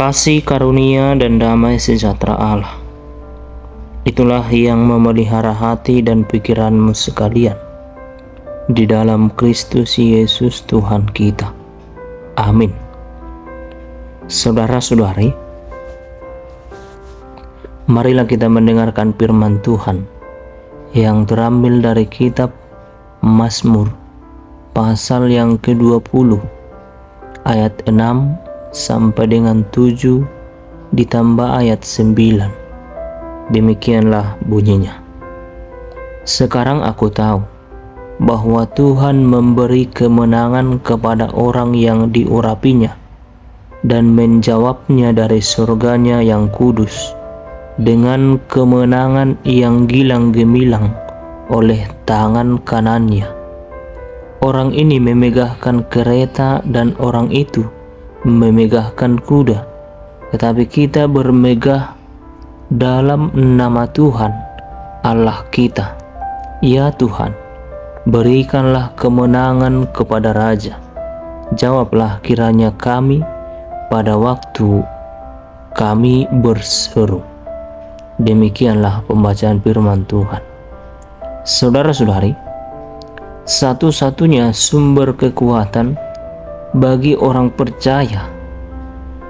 Kasih karunia dan damai sejahtera Allah, itulah yang memelihara hati dan pikiranmu sekalian di dalam Kristus Yesus Tuhan kita. Amin. Saudara-saudari, marilah kita mendengarkan firman Tuhan yang terambil dari kitab Mazmur pasal yang ke-20 ayat 6 sampai dengan 7 ditambah ayat 9. Demikianlah bunyinya. Sekarang aku tahu bahwa Tuhan memberi kemenangan kepada orang yang diurapinya dan menjawabnya dari surganya yang kudus dengan kemenangan yang gilang gemilang oleh tangan kanannya. Orang ini memegahkan kereta dan orang itu memegahkan kuda, tetapi kita bermegah dalam nama Tuhan Allah kita. Ya Tuhan, berikanlah kemenangan kepada Raja. Jawablah kiranya kami pada waktu kami berseru. Demikianlah pembacaan firman Tuhan. Saudara-saudari, satu-satunya sumber kekuatan bagi orang percaya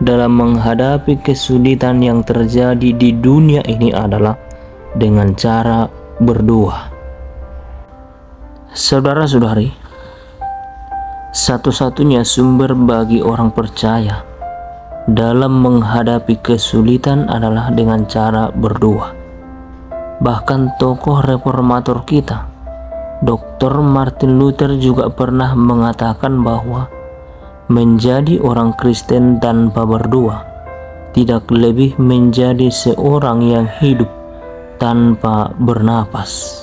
dalam menghadapi kesulitan yang terjadi di dunia ini adalah dengan cara berdoa. Saudara-saudari, satu-satunya sumber bagi orang percaya dalam menghadapi kesulitan adalah dengan cara berdoa. Bahkan tokoh reformator kita, Dr. Martin Luther, juga pernah mengatakan bahwa menjadi orang Kristen tanpa berdoa tidak lebih menjadi seorang yang hidup tanpa bernapas.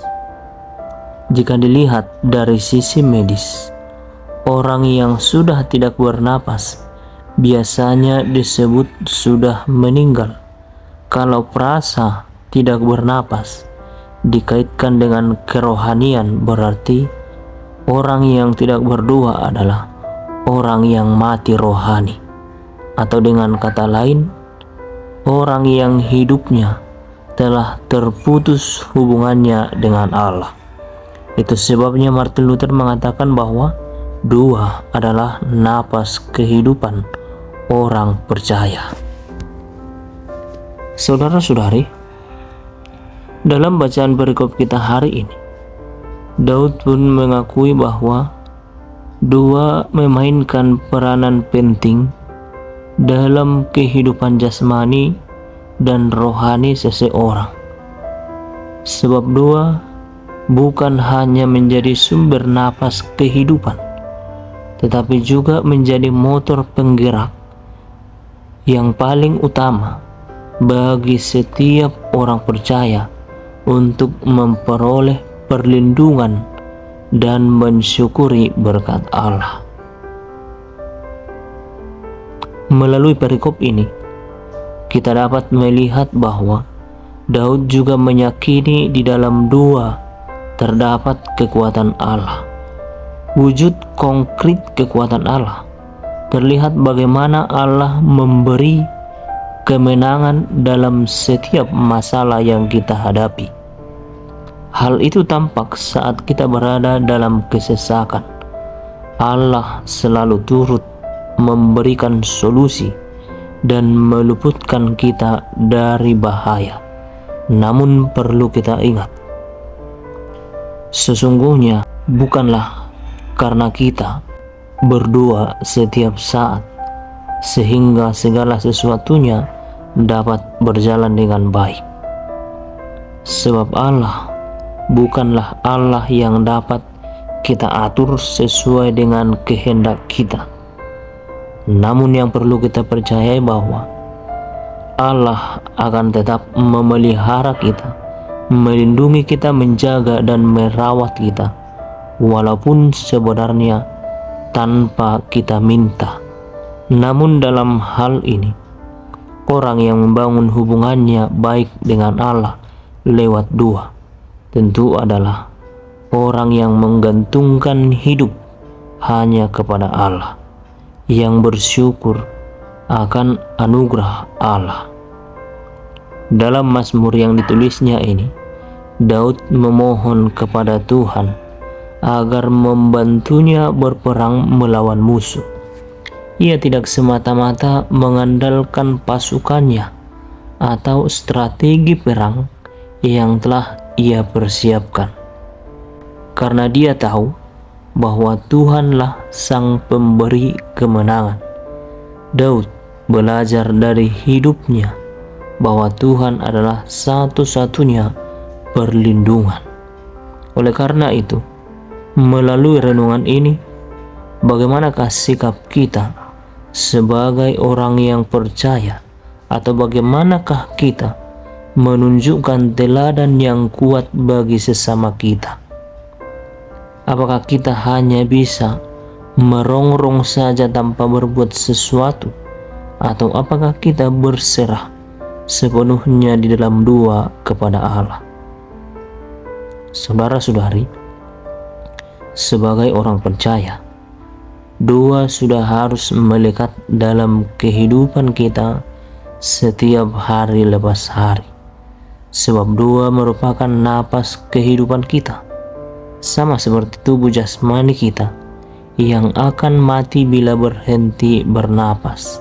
Jika dilihat dari sisi medis, orang yang sudah tidak bernapas biasanya disebut sudah meninggal. Kalau perasa tidak bernapas dikaitkan dengan kerohanian, berarti orang yang tidak berdoa adalah orang yang mati rohani, atau dengan kata lain, orang yang hidupnya telah terputus hubungannya dengan Allah. Itu sebabnya Martin Luther mengatakan bahwa doa adalah napas kehidupan orang percaya. Saudara-saudari, dalam bacaan perikop kita hari ini, Daud pun mengakui bahwa doa memainkan peranan penting dalam kehidupan jasmani dan rohani seseorang. Sebab doa bukan hanya menjadi sumber napas kehidupan, tetapi juga menjadi motor penggerak yang paling utama bagi setiap orang percaya untuk memperoleh perlindungan dan mensyukuri berkat Allah. Melalui perikop ini, kita dapat melihat bahwa Daud juga meyakini di dalam doa terdapat kekuatan Allah. Wujud konkret kekuatan Allah terlihat bagaimana Allah memberi kemenangan dalam setiap masalah yang kita hadapi. Hal itu tampak saat kita berada dalam kesesakan. Allah selalu turut memberikan solusi dan meluputkan kita dari bahaya. Namun perlu kita ingat, sesungguhnya bukanlah karena kita berdoa setiap saat sehingga segala sesuatunya dapat berjalan dengan baik. Sebab Allah bukanlah Allah yang dapat kita atur sesuai dengan kehendak kita. Namun yang perlu kita percayai bahwa Allah akan tetap memelihara kita, melindungi kita, menjaga dan merawat kita, walaupun sebenarnya tanpa kita minta. Namun dalam hal ini, orang yang membangun hubungannya baik dengan Allah lewat doa tentu adalah orang yang menggantungkan hidup hanya kepada Allah, yang bersyukur akan anugerah Allah. Dalam Mazmur yang ditulisnya ini, Daud memohon kepada Tuhan agar membantunya berperang melawan musuh. Ia tidak semata-mata mengandalkan pasukannya atau strategi perang yang telah ia persiapkan, karena dia tahu bahwa Tuhanlah sang pemberi kemenangan. Daud belajar dari hidupnya bahwa Tuhan adalah satu-satunya perlindungan. Oleh karena itu, melalui renungan ini, bagaimanakah sikap kita sebagai orang yang percaya, atau bagaimanakah kita menunjukkan teladan yang kuat bagi sesama kita? Apakah kita hanya bisa merongrong saja tanpa berbuat sesuatu, atau apakah kita berserah sepenuhnya di dalam doa kepada Allah? Saudara-saudari, sebagai orang percaya, doa sudah harus melekat dalam kehidupan kita setiap hari lepas hari, sebab doa merupakan napas kehidupan kita, sama seperti tubuh jasmani kita yang akan mati bila berhenti bernapas.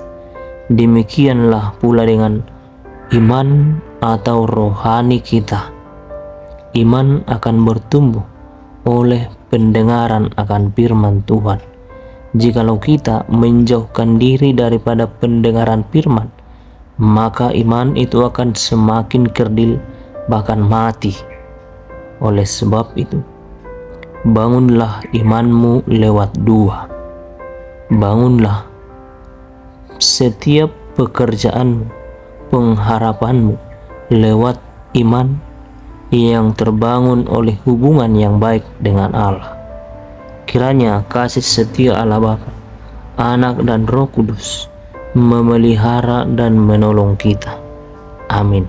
Demikianlah pula dengan iman atau rohani kita. Iman akan bertumbuh oleh pendengaran akan firman Tuhan. Jikalau kita menjauhkan diri daripada pendengaran firman, maka iman itu akan semakin kerdil, bahkan mati. Oleh sebab itu, bangunlah imanmu lewat doa. Bangunlah setiap pekerjaanmu, pengharapanmu lewat iman yang terbangun oleh hubungan yang baik dengan Allah. Kiranya kasih setia Allah Bapa, Anak dan Roh Kudus memelihara dan menolong kita. Amin.